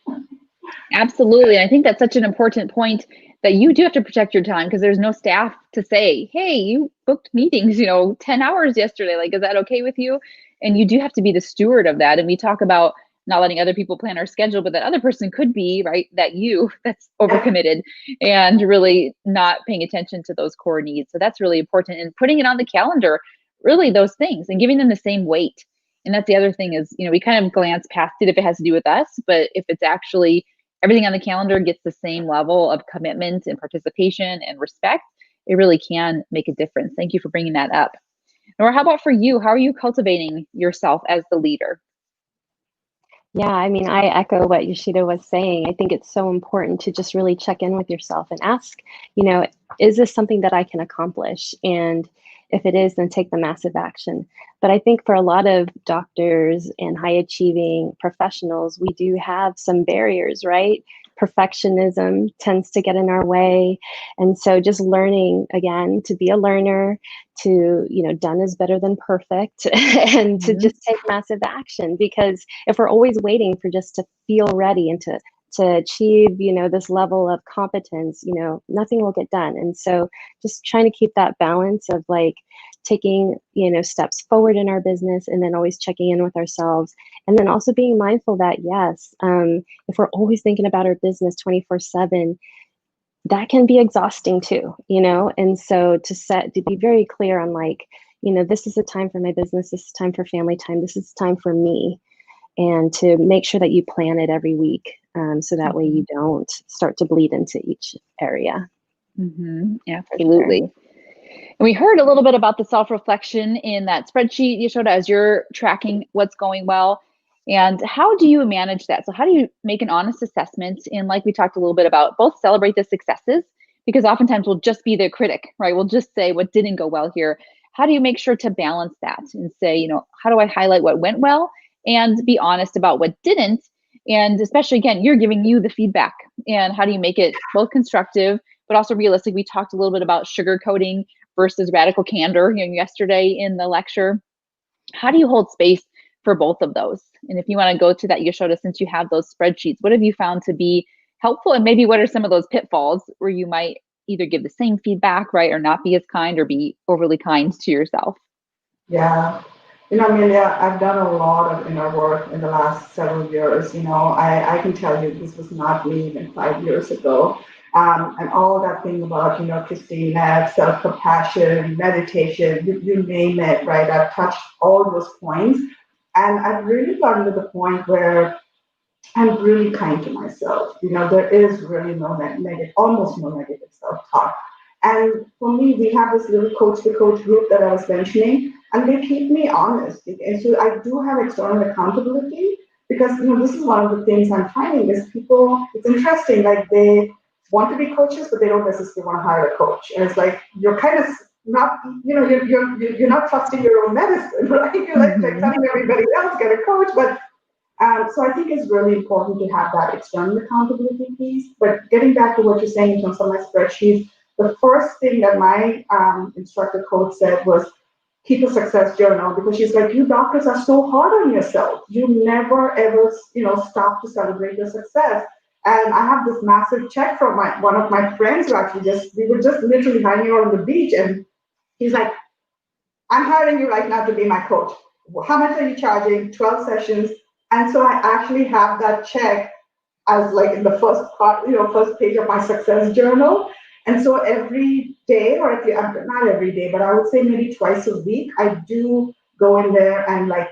[SPEAKER 1] Absolutely. I think that's such an important point, that you do have to protect your time, because there's no staff to say, hey, you booked meetings, 10 hours yesterday. Like, is that okay with you? And you do have to be the steward of that. And we talk about not letting other people plan our schedule, but that other person could be, right, that's overcommitted and really not paying attention to those core needs. So that's really important. And putting it on the calendar, really those things, and giving them the same weight. And that's the other thing is, we kind of glance past it if it has to do with us, but if it's actually everything on the calendar gets the same level of commitment and participation and respect, it really can make a difference. Thank you for bringing that up. Nora, how about for you? How are you cultivating yourself as the leader?
[SPEAKER 2] Yeah, I mean, I echo what Yashoda was saying. I think it's so important to just really check in with yourself and ask, is this something that I can accomplish? And if it is, then take the massive action. But I think for a lot of doctors and high achieving professionals, we do have some barriers, right? Perfectionism tends to get in our way. And so just learning, again, to be a learner, to, done is better than perfect, and to just take massive action. Because if we're always waiting for just to feel ready and to achieve, this level of competence, nothing will get done. And so just trying to keep that balance of like taking, steps forward in our business, and then always checking in with ourselves. And then also being mindful that, yes, if we're always thinking about our business 24/7, that can be exhausting too, and so to be very clear on like, this is a time for my business, this is time for family time, this is time for me, and to make sure that you plan it every week, so that way you don't start to bleed into each area.
[SPEAKER 1] Absolutely. Sure. And we heard a little bit about the self-reflection in that spreadsheet, Yashoda, as you're tracking what's going well. And how do you manage that? So how do you make an honest assessment? And like we talked a little bit about, both celebrate the successes, because oftentimes we'll just be the critic, right? We'll just say what didn't go well here. How do you make sure to balance that and say, how do I highlight what went well and be honest about what didn't? And especially, again, you're giving you the feedback. And how do you make it both constructive, but also realistic? We talked a little bit about sugarcoating versus radical candor, yesterday in the lecture. How do you hold space for both of those? And if you want to go to that, Yashoda, since you have those spreadsheets, what have you found to be helpful? And maybe what are some of those pitfalls where you might either give the same feedback, right, or not be as kind, or be overly kind to yourself?
[SPEAKER 3] Yeah. Amelia, I've done a lot of inner work in the last several years. I can tell you this was not me even 5 years ago. And all that thing about, Christina, self-compassion, meditation, you name it, right? I've touched all those points. And I've really gotten to the point where I'm really kind to myself. There is really almost no negative self-talk. And for me, we have this little coach-to-coach group that I was mentioning, and they keep me honest. And so I do have external accountability, because, this is one of the things I'm finding is people, it's interesting, like they want to be coaches, but they don't necessarily want to hire a coach. And it's like, you're kind of not, you're not trusting your own medicine, right? You're like telling everybody else get a coach, but so I think it's really important to have that external accountability piece. But getting back to what you're saying in terms of my spreadsheets, the first thing that my instructor coach said was, keep a success journal, because she's like, you doctors are so hard on yourself. You never ever, stop to celebrate your success. And I have this massive check from one of my friends who actually we were just literally hanging out on the beach, and he's like, I'm hiring you right now to be my coach. How much are you charging? 12 sessions. And so I actually have that check as like in the first part, first page of my success journal. And so every day, or at least not every day, but I would say maybe twice a week, I do go in there and like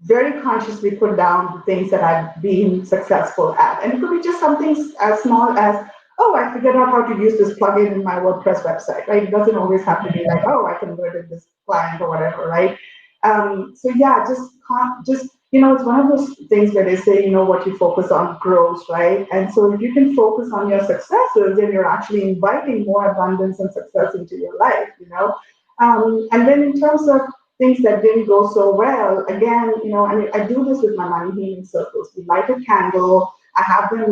[SPEAKER 3] very consciously put down the things that I've been successful at. And it could be just something as small as, oh, I figured out how to use this plugin in my WordPress website, right? It doesn't always have to be like, oh, I converted this client or whatever, right? So yeah, just it's one of those things where they say, what you focus on grows, right? And so if you can focus on your successes, then you're actually inviting more abundance and success into your life, And then in terms of things that didn't go so well, again, I do this with my money healing circles. We light a candle. I have them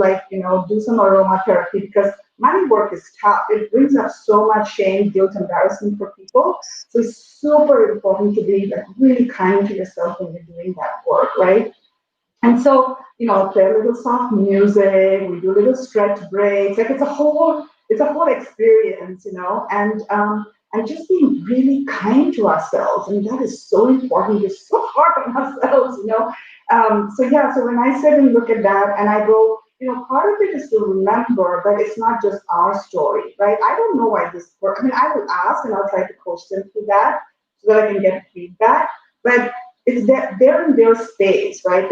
[SPEAKER 3] do some aromatherapy, because money work is tough. It brings up so much shame, guilt, embarrassment for people. So it's super important to be really kind to yourself when you're doing that work, right? And so, play a little soft music. We do little stretch breaks. Like it's a whole experience, And and just being really kind to ourselves. And that is so important. We're so hard on ourselves, So when I sit and look at that and I go, part of it is to remember that it's not just our story, right? I don't know why this works. I mean, I will ask and I'll try to coach them through that so that I can get feedback. But it's that they're in their space, right?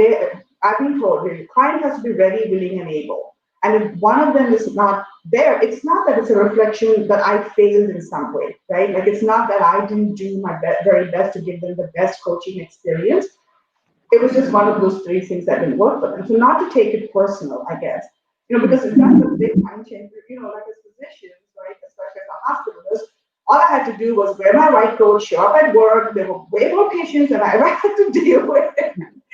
[SPEAKER 3] I've been told the client has to be ready, willing, and able. And if one of them is not there, it's not that it's a reflection that I failed in some way, right? Like it's not that I didn't do my very best to give them the best coaching experience. It was just one of those three things that didn't work for them. So not to take it personal, I guess, because if that's a big time changer, like as physicians, right, especially as a hospitalist, all I had to do was wear my white coat, show up at work. There were way more patients than I ever had to deal with.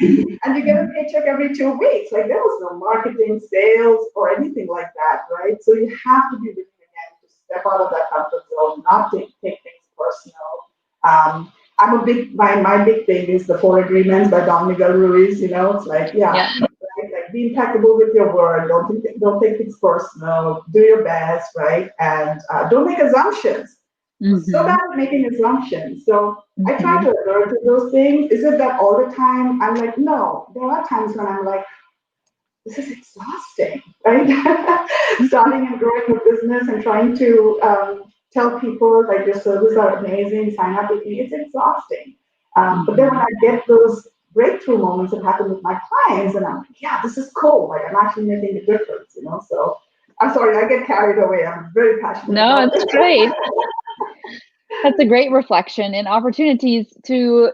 [SPEAKER 3] And you get a paycheck every 2 weeks. Like there was no marketing, sales, or anything like that, right? So you have to be willing again to step out of that comfort zone, not take things personal. I'm a big, my big thing is the 4 Agreements by Don Miguel Ruiz. It's like, right? Like be impeccable with your word. Don't take things personal. Do your best, right? And don't make assumptions. So bad at making assumptions. So I try to alert to those things. Is it that all the time? I'm like, no. There are times when I'm like, this is exhausting, right? Starting and growing a business and trying to tell people like your services are amazing, sign up with me. It's exhausting. But then when I get those breakthrough moments that happen with my clients, and I'm like, yeah, this is cool. Like I'm actually making a difference, So I'm sorry, I get carried away. I'm very passionate.
[SPEAKER 1] No, it's great. That's a great reflection and opportunities to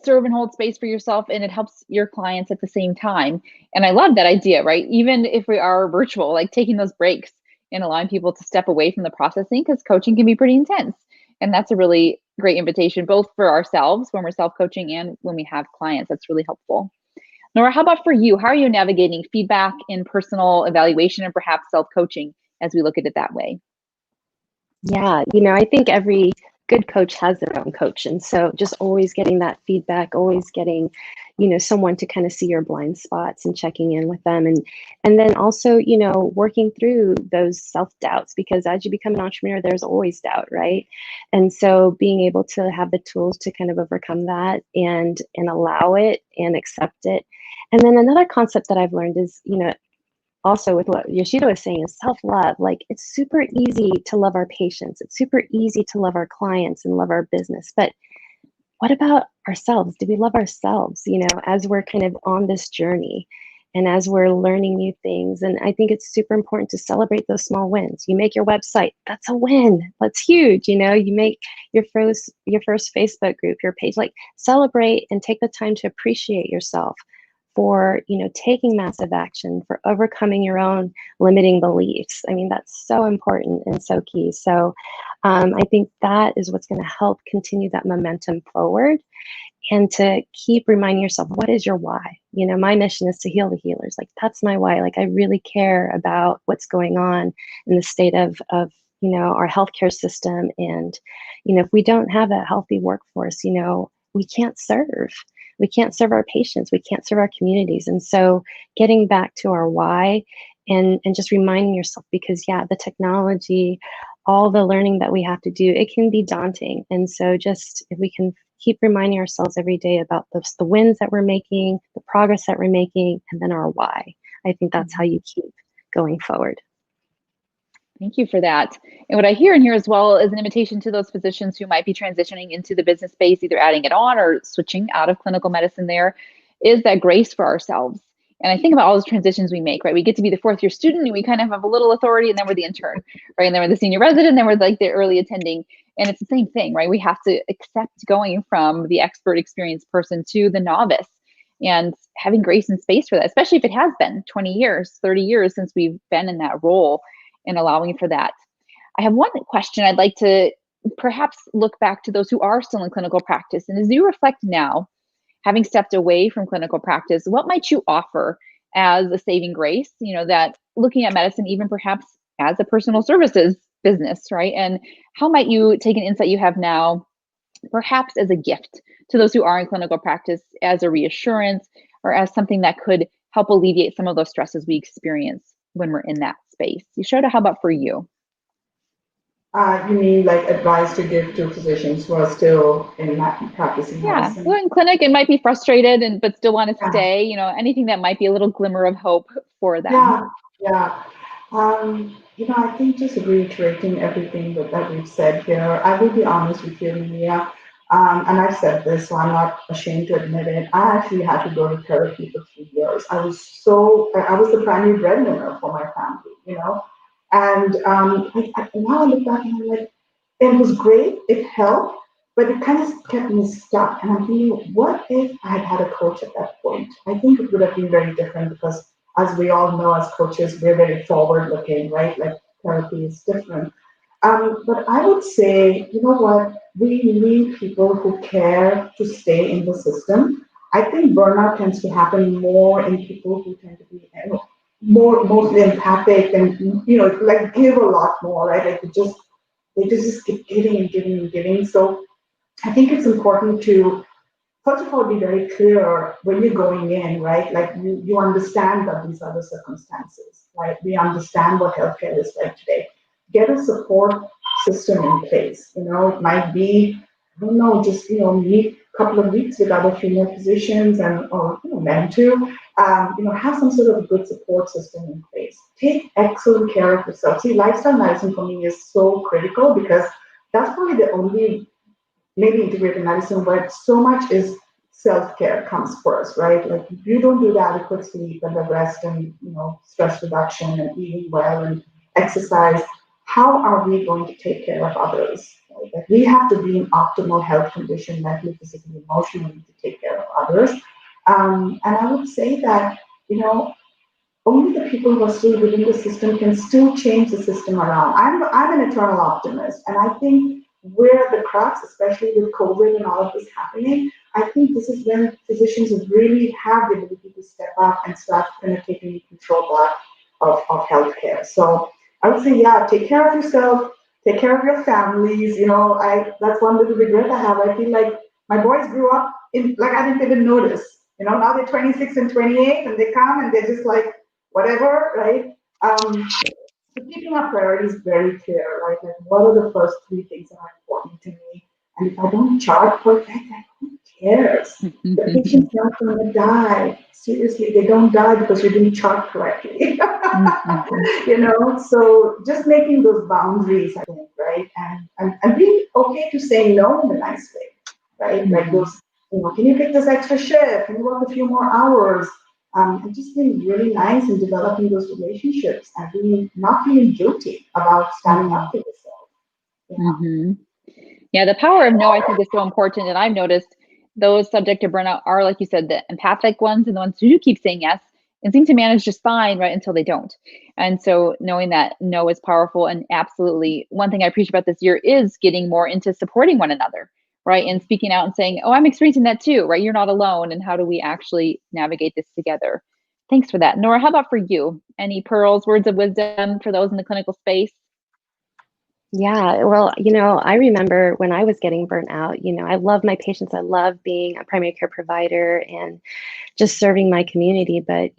[SPEAKER 1] serve and hold space for yourself, and it helps your clients at the same time. And I love that idea, right? Even if we are virtual, like taking those breaks and allowing people to step away from the processing, because coaching can be pretty intense. And that's a really great invitation, both for ourselves when we're self-coaching and when we have clients. That's really helpful. Nora, how about for you? How are you navigating feedback in personal evaluation and perhaps self-coaching as we look at it that way?
[SPEAKER 2] Yeah, I think every good coach has their own coach. And so just always getting that feedback, always getting, someone to kind of see your blind spots and checking in with them. And then also, working through those self-doubts, because as you become an entrepreneur, there's always doubt, right? And so being able to have the tools to kind of overcome that and allow it and accept it. And then another concept that I've learned is, also with what Yashoda was saying is self-love. Like it's super easy to love our patients. It's super easy to love our clients and love our business. But what about ourselves? Do we love ourselves, as we're kind of on this journey and as we're learning new things? And I think it's super important to celebrate those small wins. You make your website, that's a win. That's huge. You make your first Facebook group, your page, like celebrate and take the time to appreciate yourself for taking massive action, for overcoming your own limiting beliefs. I mean, that's so important and so key. So I think that is what's going to help continue that momentum forward, and to keep reminding yourself, what is your why? My mission is to heal the healers. Like that's my why. Like I really care about what's going on in the state of our healthcare system. And if we don't have a healthy workforce, we can't serve. We can't serve our patients. We can't serve our communities. And so getting back to our why and just reminding yourself, because the technology, all the learning that we have to do, it can be daunting. And so just if we can keep reminding ourselves every day about the wins that we're making, the progress that we're making, and then our why, I think that's how you keep going forward.
[SPEAKER 1] Thank you for that. And what I hear in here as well is an invitation to those physicians who might be transitioning into the business space, either adding it on or switching out of clinical medicine there, is that grace for ourselves. And I think about all those transitions we make, right? We get to be the 4th year student and we kind of have a little authority, and then we're the intern, right? And then we're the senior resident, and then we're like the early attending. And it's the same thing, right? We have to accept going from the expert experienced person to the novice, and having grace and space for that, especially if it has been 20 years, 30 years since we've been in that role, and allowing for that. I have one question I'd like to perhaps look back to those who are still in clinical practice. And as you reflect now, having stepped away from clinical practice, what might you offer as a saving grace, that looking at medicine, even perhaps as a personal services business, right? And how might you take an insight you have now, perhaps as a gift to those who are in clinical practice, as a reassurance, or as something that could help alleviate some of those stresses we experience when we're in that space? Yashoda, how about for you?
[SPEAKER 3] You mean like advice to give to physicians who are still in practicing
[SPEAKER 1] Yeah,
[SPEAKER 3] medicine?
[SPEAKER 1] who in clinic and might be frustrated and but still want to
[SPEAKER 3] Yeah,
[SPEAKER 1] stay, anything that might be a little glimmer of hope for them.
[SPEAKER 3] yeah, yeah. I think just reiterating everything that we've said here, I will be honest with you, Mia, and I've said this, so I'm not ashamed to admit it. I actually had to go to therapy for 3 years. I was the primary breadwinner for my family. And now I look back and I'm like, it was great, it helped, but it kind of kept me stuck. And I'm thinking, what if I had had a coach at that point? I think it would have been very different because, as we all know, as coaches, we're very forward looking, right? Like therapy is different. But I would say, you know what? We need people who care to stay in the system. I think burnout tends to happen more in people who tend to be mostly empathic and like give a lot more, right? Like they just keep giving and giving and giving. So I think it's important to first of all be very clear when you're going in, right? Like you understand that these are the circumstances, right? We understand what healthcare is like today. Get a support system in place. It might be, I don't know, just meet a couple of weeks with other female physicians and or men too. Have some sort of good support system in place. Take excellent care of yourself. See, lifestyle medicine for me is so critical because that's probably the only maybe integrated medicine where so much is self-care comes first, right? Like if you don't do the adequate sleep and the rest and stress reduction and eating well and exercise, how are we going to take care of others? Right? Like we have to be in optimal health condition, mentally, physically, emotionally, to take care of others. And I would say that only the people who are still within the system can still change the system around. I'm an eternal optimist, and I think where the crux, especially with COVID and all of this happening, I think this is when physicians really have the ability to step up and start kind of taking control back of healthcare. So I would say, yeah, take care of yourself, take care of your families. That's one little regret I have. I feel like my boys grew up in like I didn't even notice. Now they're 26 and 28, and they come and they're just like whatever, right? So keeping our priorities very clear, right? Like what are the first three things that are important to me? And if I don't chart perfect, like who cares? The patient's not going to die. Seriously, they don't die because you didn't chart correctly. So just making those boundaries, I think, right? And being okay to say no in a nice way, right? Like those, can you pick this extra shift? Can you work a few more hours? And just being really nice and developing those relationships and not feeling guilty about standing up for yourself.
[SPEAKER 1] Yeah, the power of no, I think, is so important. And I've noticed those subject to burnout are, like you said, the empathic ones and the ones who do keep saying yes and seem to manage just fine, right, until they don't. And so knowing that no is powerful, and absolutely one thing I appreciate about this year is getting more into supporting one another, right, and speaking out and saying, oh, I'm experiencing that too, right? You're not alone. And how do we actually navigate this together? Thanks for that. Nora, how about for you? Any pearls, words of wisdom for those in the clinical space?
[SPEAKER 2] Yeah, well, I remember when I was getting burnt out, I love my patients. I love being a primary care provider and just serving my community. But,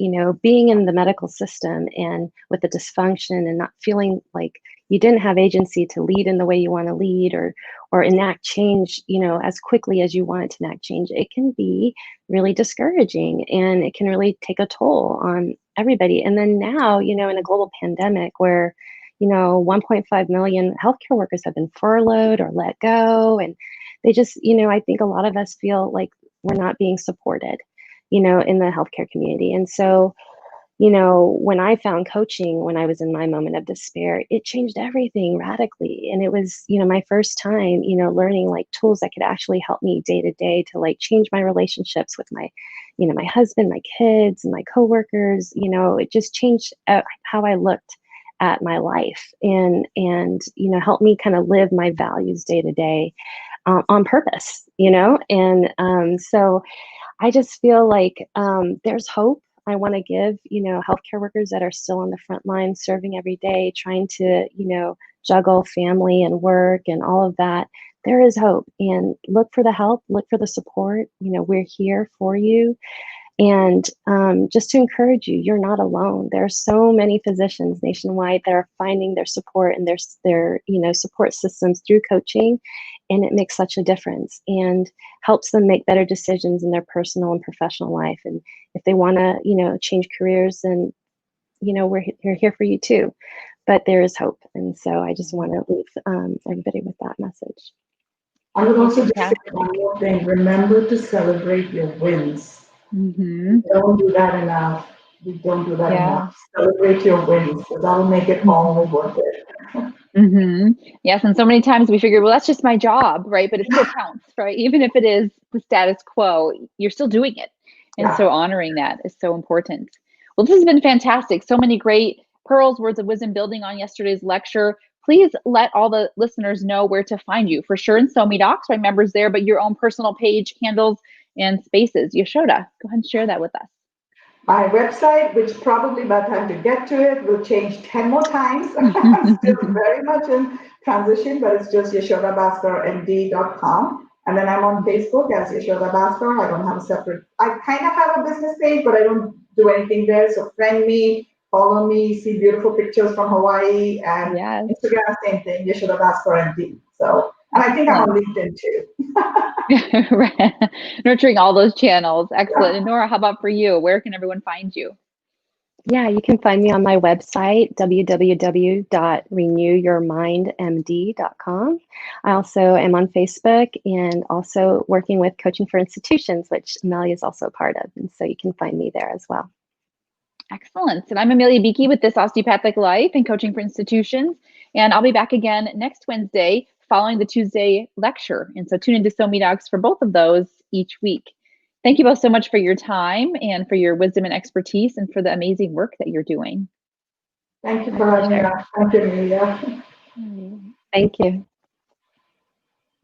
[SPEAKER 2] being in the medical system and with the dysfunction and not feeling like you didn't have agency to lead in the way you want to lead or enact change, as quickly as you want to enact change, it can be really discouraging and it can really take a toll on everybody. And then now, in a global pandemic where 1.5 million healthcare workers have been furloughed or let go. And they just, I think a lot of us feel like we're not being supported, in the healthcare community. And so, when I found coaching, when I was in my moment of despair, it changed everything radically. And it was, my first time, learning like tools that could actually help me day to day to like change my relationships with my, my husband, my kids, and my coworkers. It just changed how I looked at my life and help me kind of live my values day to day on purpose, and so I just feel like there's hope. I want to give healthcare workers that are still on the front line serving every day, trying to juggle family and work and all of that. There is hope, and look for the help, look for the support. We're here for you. And just to encourage you, you're not alone. There are so many physicians nationwide that are finding their support and their support systems through coaching, and it makes such a difference and helps them make better decisions in their personal and professional life. And if they want to, change careers, then we're here for you too. But there is hope, and so I just want to leave everybody with that message.
[SPEAKER 3] I would also just say one more thing. Remember to celebrate your wins.
[SPEAKER 1] Mm-hmm.
[SPEAKER 3] We don't do that enough. We don't do that
[SPEAKER 1] Yeah.
[SPEAKER 3] enough. Celebrate your wins. So that'll make it all worth it.
[SPEAKER 1] Mm-hmm. Yes, and so many times we figure, well, that's just my job, right? But it still counts, right? Even if it is the status quo, you're still doing it. And so honoring that is so important. Well, this has been fantastic. So many great pearls, words of wisdom building on yesterday's lecture. Please let all the listeners know where to find you. For sure in SoMeDocs, right? Members there, but your own personal page, handles, and spaces. Yashoda, go ahead and share that with us.
[SPEAKER 3] My website, which probably by the time to get to it will change 10 more times. I'm still very much in transition, but it's just YashodaBhaskarMD.com. And then I'm on Facebook as Yashoda Bhaskar. I don't have a separate, I kind of have a business page, but I don't do anything there. So friend me, follow me, see beautiful pictures from Hawaii, and Instagram, same thing, Yashoda Bhaskar MD. So, and I think I'm on LinkedIn too.
[SPEAKER 1] Nurturing all those channels. Excellent. And Nora, how about for you? Where can everyone find you?
[SPEAKER 2] Yeah, you can find me on my website, www.renewyourmindmd.com. I also am on Facebook and also working with Coaching for Institutions, which Amelia is also a part of. And so you can find me there as well.
[SPEAKER 1] Excellent. And I'm Amelia Bueche with This Osteopathic Life and Coaching for Institutions. And I'll be back again next Wednesday following the Tuesday lecture. And so tune into SoMeDocs for both of those each week. Thank you both so much for your time and for your wisdom and expertise and for the amazing work that you're doing.
[SPEAKER 3] Thank you for having me. Thank you, Amelia.
[SPEAKER 2] Thank you.